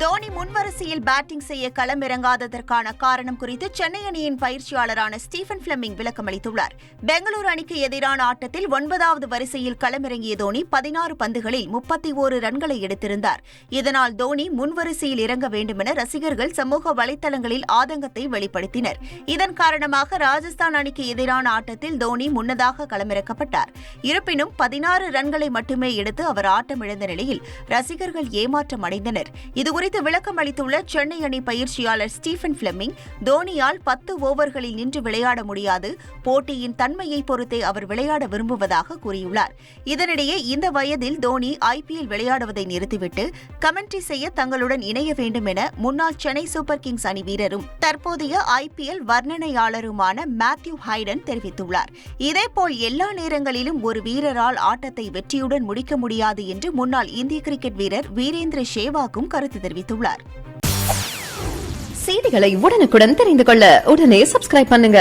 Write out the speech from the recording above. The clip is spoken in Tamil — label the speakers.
Speaker 1: தோனி முன்வரிசையில் பேட்டிங் செய்ய களமிறங்காததற்கான காரணம் குறித்து சென்னை அணியின் பயிற்சியாளரான ஸ்டீபன் பிளெமிங் விளக்கமளித்துள்ளார். பெங்களூரு அணிக்கு எதிரான ஆட்டத்தில் 9வது வரிசையில் களமிறங்கிய தோனி 16 பந்துகளில் 31 ரன்களை எடுத்திருந்தார். இதனால் தோனி முன்வரிசையில் இறங்க வேண்டுமென ரசிகர்கள் சமூக வலைதளங்களில் ஆதங்கத்தை வெளிப்படுத்தினர். இதன் காரணமாக ராஜஸ்தான் அணிக்கு எதிரான ஆட்டத்தில் தோனி முன்னதாக களமிறக்கப்பட்டார். இருப்பினும் 16 ரன்களை மட்டுமே எடுத்து அவர் ஆட்டமிழந்த நிலையில் ரசிகர்கள் ஏமாற்றம் அடைந்தனர். இதுகுறித்து விளக்கம் அளித்துள்ள சென்னை அணி பயிற்சியாளர் ஸ்டீபன் பிளெமிங், தோனியால் 10 ஓவர்களில் நின்று விளையாட முடியாது, போட்டியின் தன்மையை பொறுத்தே அவர் விளையாட விரும்புவதாக கூறியுள்ளார். இதனிடையே இந்த வயதில் தோனி IPL விளையாடுவதை நிறுத்திவிட்டு கமெண்ட்ரி செய்ய தங்களுடன் இணைய வேண்டும் என முன்னாள் சென்னை சூப்பர் கிங்ஸ் அணி வீரரும் தற்போதைய IPL வர்ணனையாளருமான மேத்யூ ஹைடன் தெரிவித்துள்ளார். இதேபோல் எல்லா நேரங்களிலும் ஒரு வீரரால் ஆட்டத்தை வெற்றியுடன் முடிக்க முடியாது என்று முன்னாள் இந்திய கிரிக்கெட் வீரர் வீரேந்திர சேவாகும் கருத்து தெரிவித்துள்ளார்.
Speaker 2: செய்திகளை உடனுக்குடன் தெரிந்து கொள்ள உடனே சப்ஸ்கிரைப் பண்ணுங்க.